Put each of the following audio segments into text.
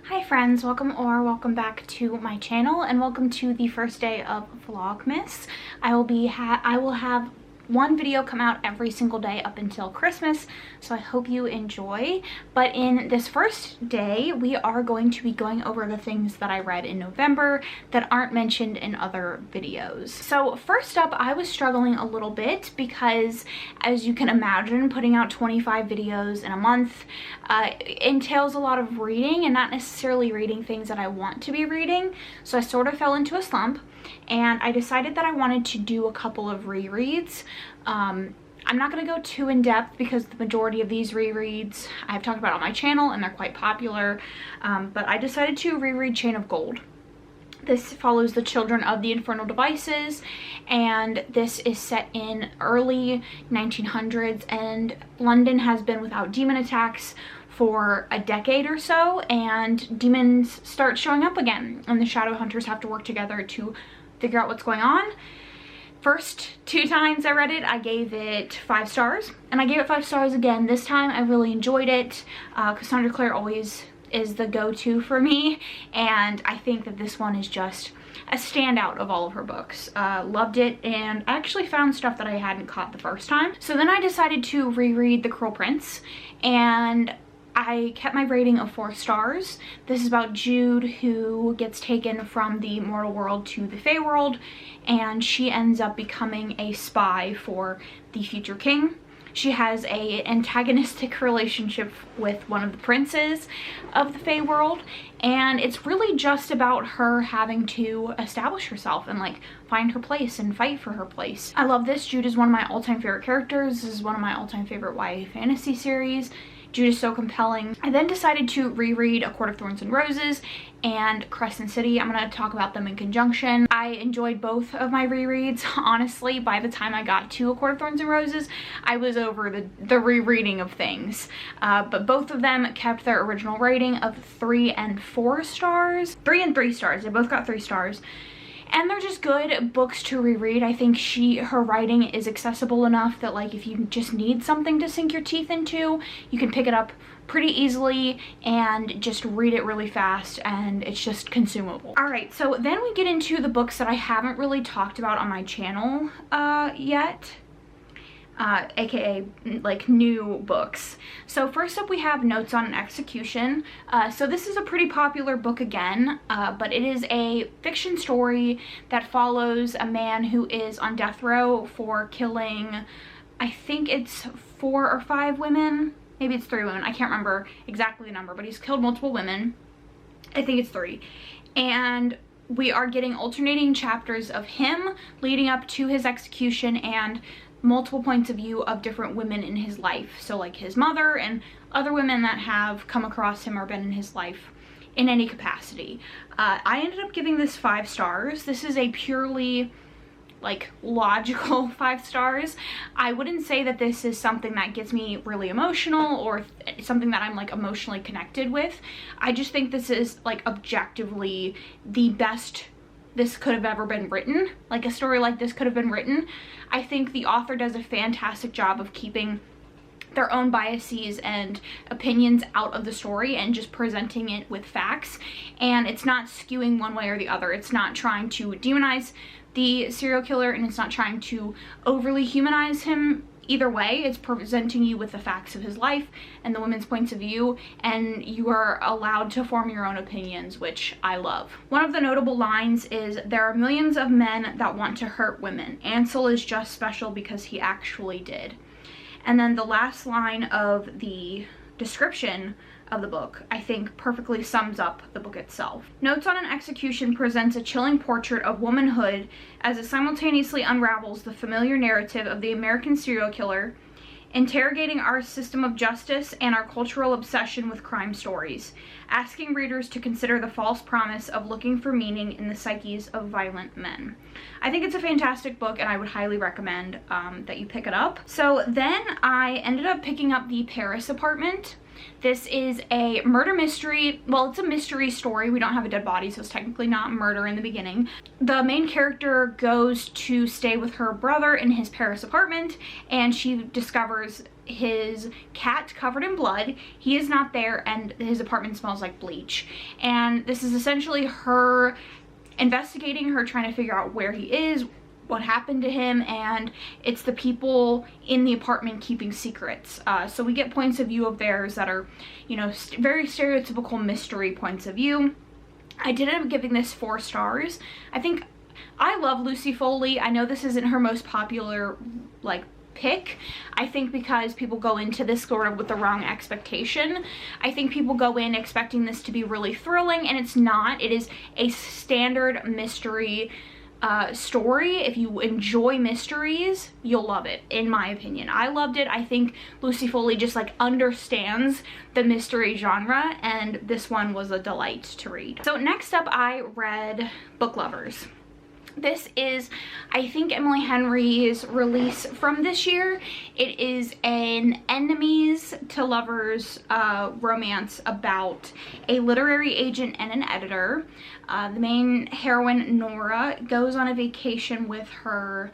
Hi friends, welcome back to my channel and welcome to the first day of vlogmas. I will have one video come out every single day up until Christmas, so I hope you enjoy. But in this first day, we are going to be going over the things that I read in November that aren't mentioned in other videos. So first up, I was struggling a little bit because, as you can imagine, putting out 25 videos in a month entails a lot of reading and not necessarily reading things that I want to be reading. So I sort of fell into a slump and I decided that I wanted to do a couple of rereads. I'm not going to go too in depth because the majority of these rereads I've talked about on my channel and they're quite popular, but I decided to reread Chain of Gold. This follows the children of the Infernal Devices, and this is set in early 1900s, and London has been without demon attacks for a decade or so, and demons start showing up again, and the shadow hunters have to work together to figure out what's going on. First two times I read it, I gave it 5 stars, and I gave it 5 stars again. This time I really enjoyed it. Cassandra Clare always is the go-to for me, and I think that this one is just a standout of all of her books. Loved it, and I actually found stuff that I hadn't caught the first time. So then I decided to reread The Cruel Prince, and I kept my rating of 4 stars. This is about Jude, who gets taken from the mortal world to the Fey world, and she ends up becoming a spy for the future king. She has an antagonistic relationship with one of the princes of the Fey world, and it's really just about her having to establish herself and like find her place and fight for her place. I love this. Jude is one of my all-time favorite characters. This is one of my all-time favorite YA fantasy series. Jude is so compelling. I then decided to reread A Court of Thorns and Roses and Crescent City. I'm going to talk about them in conjunction. I enjoyed both of my rereads. Honestly, by the time I got to A Court of Thorns and Roses, I was over the rereading of things. But both of them kept their original rating of 3 and 4 stars. 3 and 3 stars. They both got 3 stars. And they're just good books to reread. I think her writing is accessible enough that, like, if you just need something to sink your teeth into, you can pick it up pretty easily and just read it really fast, and it's just consumable. Alright, so then we get into the books that I haven't really talked about on my channel yet. AKA like new books. So first up we have Notes on an Execution. So this is a pretty popular book again, but it is a fiction story that follows a man who is on death row for killing, I think it's 4 or 5 women, maybe it's 3 women, I can't remember exactly the number, but he's killed multiple women. I think it's 3. And we are getting alternating chapters of him leading up to his execution and multiple points of view of different women in his life. So like his mother and other women that have come across him or been in his life in any capacity. I ended up giving this 5 stars. This is a purely like logical 5 stars. I wouldn't say that this is something that gets me really emotional or something that I'm like emotionally connected with. I just think this is like objectively the best this could have ever been written. Like a story like this could have been written. I think the author does a fantastic job of keeping their own biases and opinions out of the story and just presenting it with facts, and it's not skewing one way or the other. It's not trying to demonize the serial killer, and it's not trying to overly humanize him. Either way, it's presenting you with the facts of his life and the women's points of view, and you are allowed to form your own opinions, which I love. One of the notable lines is, "There are millions of men that want to hurt women. Ansel is just special because he actually did." And then the last line of the description of the book, I think, perfectly sums up the book itself. Notes on an Execution presents a chilling portrait of womanhood as it simultaneously unravels the familiar narrative of the American serial killer, interrogating our system of justice and our cultural obsession with crime stories, asking readers to consider the false promise of looking for meaning in the psyches of violent men. I think it's a fantastic book, and I would highly recommend that you pick it up. So then I ended up picking up The Paris Apartment. This is a murder mystery. Well, it's a mystery story. We don't have a dead body, so it's technically not murder in the beginning. The main character goes to stay with her brother in his Paris apartment, and she discovers his cat covered in blood. He is not there, and his apartment smells like bleach. And this is essentially her investigating, her trying to figure out where he is, what happened to him, and it's the people in the apartment keeping secrets. So we get points of view of theirs that are, you know, very stereotypical mystery points of view. I did end up giving this 4 stars. I love Lucy Foley. I know this isn't her most popular, like, pick. I think because people go into this sort of with the wrong expectation. I think people go in expecting this to be really thrilling, and it's not. It is a standard mystery story. If you enjoy mysteries, you'll love it, in my opinion. I loved it. I think Lucy Foley just like understands the mystery genre, and this one was a delight to read. So next up, I read Book Lovers. This is, I think, Emily Henry's release from this year. It is an enemies to lovers romance about a literary agent and an editor. The main heroine, Nora, goes on a vacation with her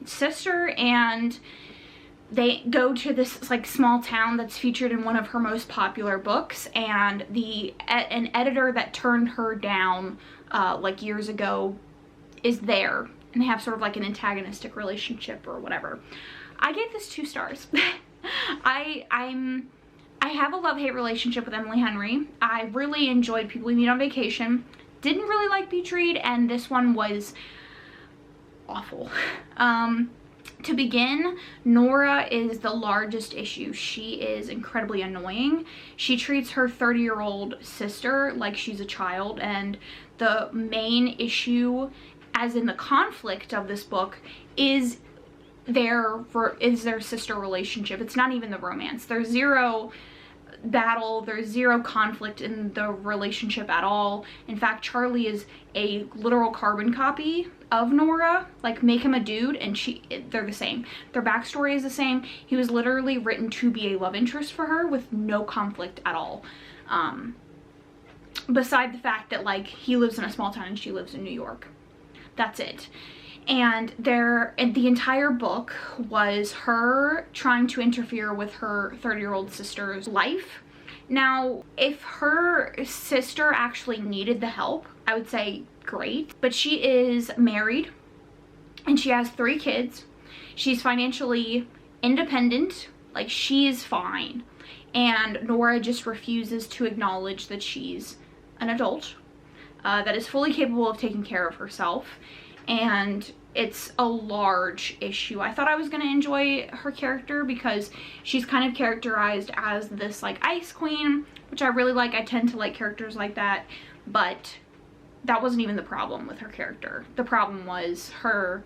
sister, and they go to this like small town that's featured in one of her most popular books, and an editor that turned her down like years ago is there, and they have sort of like an antagonistic relationship or whatever. I gave this 2 stars. I have a love-hate relationship with Emily Henry. I really enjoyed People We Meet on Vacation. Didn't really like Beach Read, and this one was awful. To begin, Nora is the largest issue. She is incredibly annoying. She treats her 30-year-old sister like she's a child, and the main issue, as in the conflict of this book, is their sister relationship. It's not even the romance. There's zero battle, there's zero conflict in the relationship at all. In fact, Charlie is a literal carbon copy of Nora. Like, make him a dude and they're the same. Their backstory is the same. He was literally written to be a love interest for her with no conflict at all. Beside the fact that, like, he lives in a small town and she lives in New York. That's it. And the entire book was her trying to interfere with her 30-year-old sister's life. Now, if her sister actually needed the help, I would say great. But she is married and she has 3 kids. She's financially independent. Like, she is fine. And Nora just refuses to acknowledge that she's an adult that is fully capable of taking care of herself, and it's a large issue. I thought I was going to enjoy her character because she's kind of characterized as this like ice queen, which I really like. I tend to like characters like that, but that wasn't even the problem with her character. The problem was her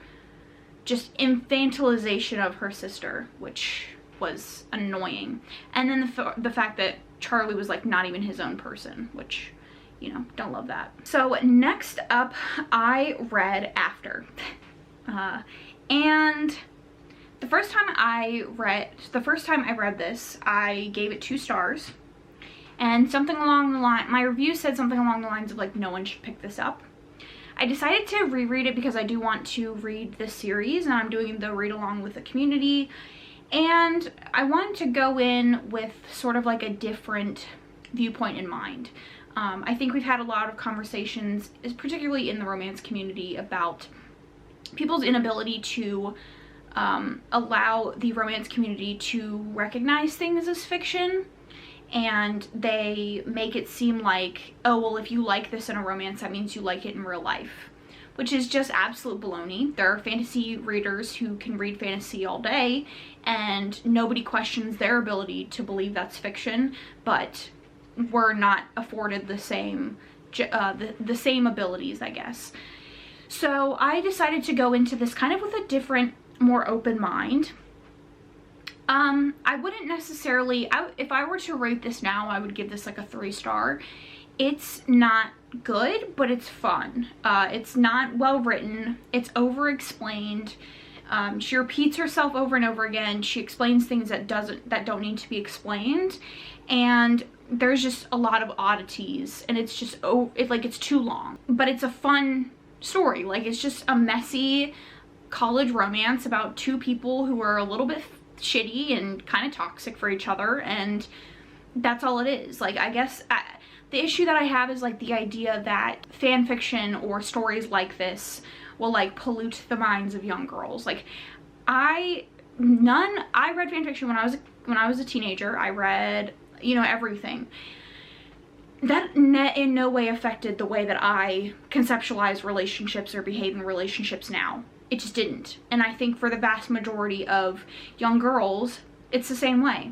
just infantilization of her sister, which was annoying. And then the fact that Charlie was like not even his own person, which, you know, don't love that. So next up, I read After. And the first time I read this, I gave it 2 stars. And something along the line, my review said something along the lines of like, no one should pick this up. I decided to reread it because I do want to read this series, and I'm doing the read along with the community. And I wanted to go in with sort of like a different viewpoint in mind. I think we've had a lot of conversations, particularly in the romance community, about people's inability to allow the romance community to recognize things as fiction, and they make it seem like, oh, well, if you like this in a romance, that means you like it in real life, which is just absolute baloney. There are fantasy readers who can read fantasy all day, and nobody questions their ability to believe that's fiction, but we're not afforded the same abilities, I guess. So I decided to go into this kind of with a different, more open mind. I wouldn't necessarily, if I were to rate this now, I would give this like a 3-star. It's not good, but it's fun. It's not well written. It's over-explained. She repeats herself over and over again. She explains things that don't need to be explained, and there's just a lot of oddities, and it's just it's too long. But it's a fun story. Like, it's just a messy college romance about 2 people who are a little bit shitty and kind of toxic for each other, and that's all it is. Like, I guess the issue that I have is like the idea that fan fiction or stories like this will like pollute the minds of young girls. Like, I read fan fiction when I was a teenager. I read, you know, everything. That in no way affected the way that I conceptualize relationships or behave in relationships now. It just didn't. And I think for the vast majority of young girls, it's the same way.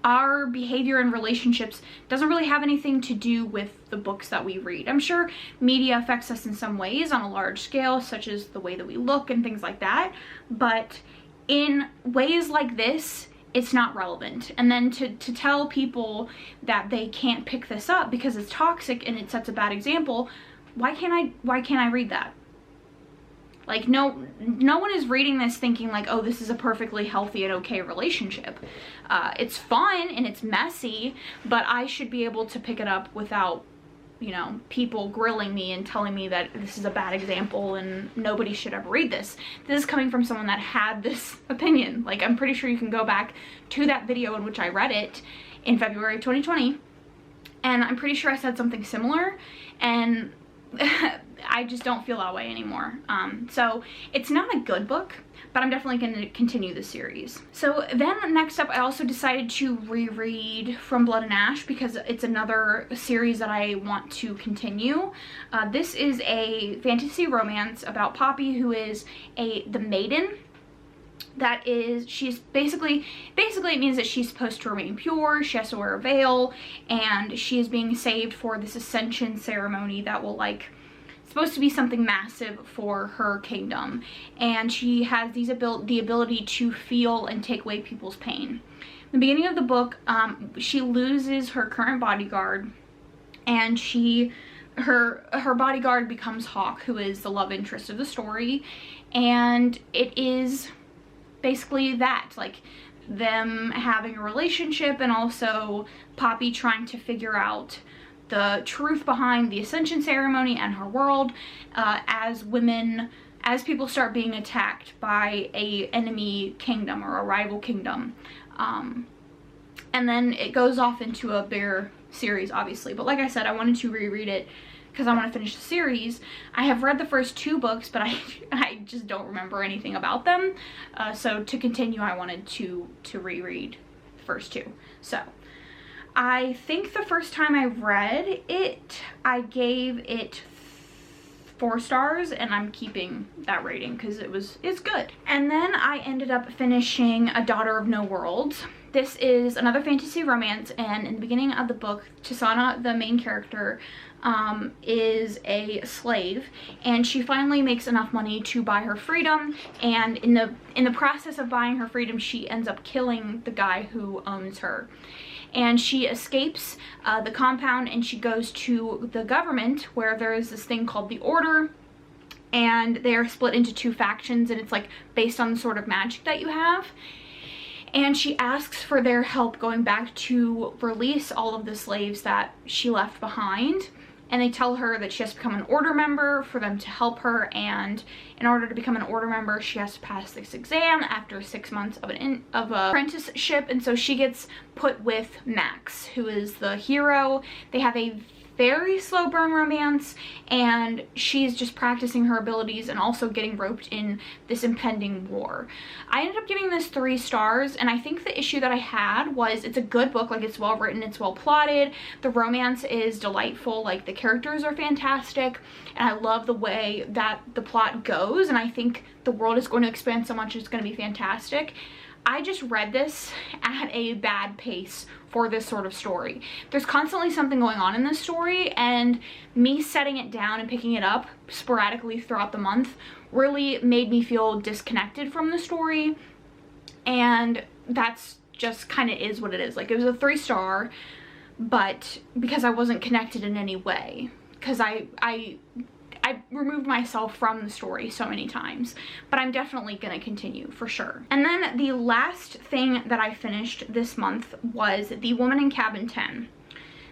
Our behavior in relationships doesn't really have anything to do with the books that we read. I'm sure media affects us in some ways on a large scale, such as the way that we look and things like that. But in ways like this, it's not relevant. And then to tell people that they can't pick this up because it's toxic and it sets a bad example, why can't I read that? Like, no one is reading this thinking like, oh, this is a perfectly healthy and okay relationship. It's fun and it's messy, but I should be able to pick it up without, you know, people grilling me and telling me that this is a bad example and nobody should ever read this. This is coming from someone that had this opinion. Like, I'm pretty sure you can go back to that video in which I read it in February 2020, and I'm pretty sure I said something similar, and I just don't feel that way anymore. So it's not a good book, but I'm definitely going to continue the series. So then next up, I also decided to reread From Blood and Ash because it's another series that I want to continue. This is a fantasy romance about Poppy, who is the maiden. That is, she's basically it means that she's supposed to remain pure. She has to wear a veil, and she is being saved for this ascension ceremony that will, like, supposed to be something massive for her kingdom. And she has the ability to feel and take away people's pain. In the beginning of the book, she loses her current bodyguard, and her bodyguard becomes Hawk, who is the love interest of the story. And it is basically that, like, them having a relationship, and also Poppy trying to figure out the truth behind the ascension ceremony and her world, as people start being attacked by a enemy kingdom or a rival kingdom. And then it goes off into a bigger series, obviously. But like I said, I wanted to reread it because I want to finish the series. I have read the first 2 books, but I just don't remember anything about them. So to continue, I wanted to reread the first 2. So I think the first time I read it, I gave it 4 stars, and I'm keeping that rating because it's good. And then I ended up finishing A Daughter of No Worlds. This is another fantasy romance, and in the beginning of the book, Chisana, the main character, is a slave, and she finally makes enough money to buy her freedom, and in the process of buying her freedom, she ends up killing the guy who owns her. And she escapes the compound, and she goes to the government, where there is this thing called the Order, and they're split into 2 factions, and it's like based on the sort of magic that you have. And she asks for their help going back to release all of the slaves that she left behind. And they tell her that she has to become an Order member for them to help her, and in order to become an Order member, she has to pass this exam after 6 months of an apprenticeship. And so she gets put with Max, who is the hero. They have a very slow burn romance, and she's just practicing her abilities and also getting roped in this impending war. I ended up giving this 3 stars, and I think the issue that I had was it's a good book. Like, it's well written, it's well plotted, the romance is delightful, like the characters are fantastic, and I love the way that the plot goes, and I think the world is going to expand so much, it's going to be fantastic. I just read this at a bad pace for this sort of story. There's constantly something going on in this story, and me setting it down and picking it up sporadically throughout the month really made me feel disconnected from the story, and that's just kind of is what it is. Like, it was a 3 star, but because I wasn't connected in any way, because I removed myself from the story so many times, but I'm definitely gonna continue for sure. And then the last thing that I finished this month was The Woman in Cabin 10.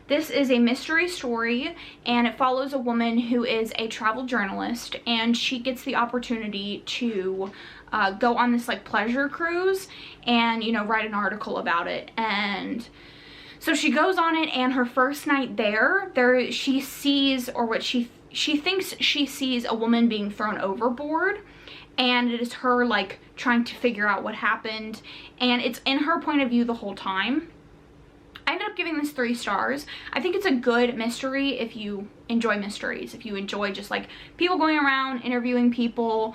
This is a mystery story, and it follows a woman who is a travel journalist, and she gets the opportunity to go on this like pleasure cruise and, you know, write an article about it. And so she goes on it, and her first night there she sees, or what she thinks she sees, a woman being thrown overboard, and it is her like trying to figure out what happened, and it's in her point of view the whole time. I ended up giving this 3 stars. I think it's a good mystery if you enjoy mysteries, if you enjoy just like people going around interviewing people.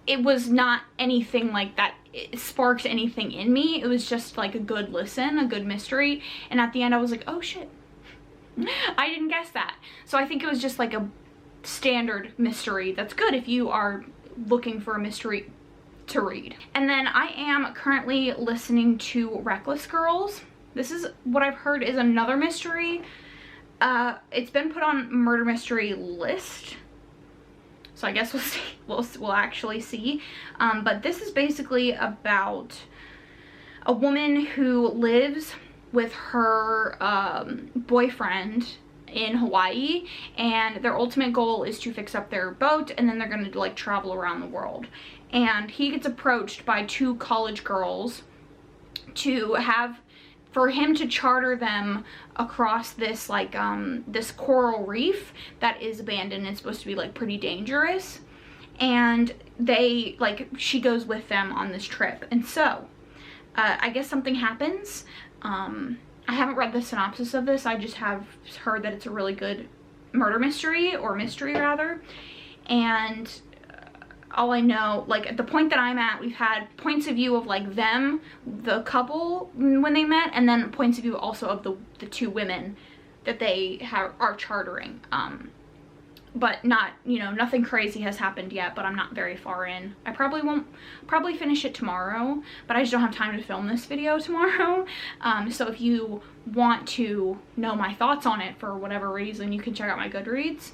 It was not anything like that it sparked anything in me. It was just like a good listen, a good mystery, and at the end I was like, oh shit, I didn't guess that. So I think it was just like a standard mystery that's good if you are looking for a mystery to read. And then I am currently listening to Reckless Girls. This is what I've heard is another mystery. It's been put on murder mystery list, so I guess we'll see. We'll actually see. But this is basically about a woman who lives with her boyfriend in Hawaii, and their ultimate goal is to fix up their boat, and then they're going to like travel around the world. And he gets approached by 2 college girls for him to charter them across this like this coral reef that is abandoned and supposed to be like pretty dangerous. And she goes with them on this trip. And so I guess something happens. I haven't read the synopsis of this. I just have heard that it's a really good murder mystery, or mystery rather. And all I know, like at the point that I'm at, we've had points of view of like them, the couple when they met, and then points of view also of the 2 women that they are chartering. But not, you know, nothing crazy has happened yet, but I'm not very far in. I probably finish it tomorrow, but I just don't have time to film this video tomorrow. So if you want to know my thoughts on it for whatever reason, you can check out my Goodreads.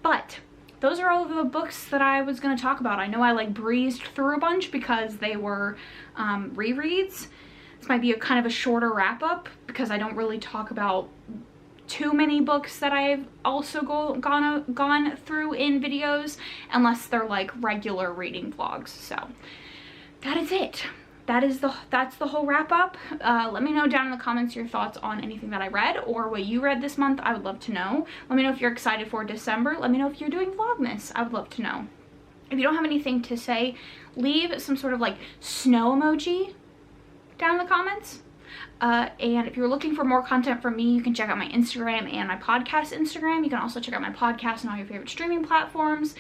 But those are all of the books that I was going to talk about. I know I like breezed through a bunch because they were rereads. This might be a kind of a shorter wrap up because I don't really talk about too many books that I've also gone through in videos, unless they're like regular reading vlogs. So that is it. That's the whole wrap up. Let me know down in the comments your thoughts on anything that I read or what you read this month. I would love to know. Let me know if you're excited for December. Let me know if you're doing Vlogmas. I would love to know. If you don't have anything to say, leave some sort of like snow emoji down in the comments. And if you're looking for more content from me, you can check out my Instagram and my podcast Instagram. You can also check out my podcast on all your favorite streaming platforms.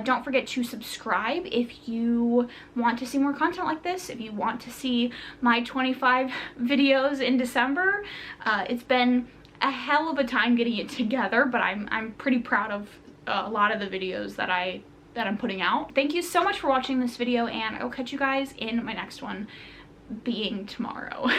Don't forget to subscribe if you want to see more content like this. If you want to see my 25 videos in December, it's been a hell of a time getting it together, but I'm pretty proud of a lot of the videos that I'm putting out. Thank you so much for watching this video, and I will catch you guys in my next one, being tomorrow.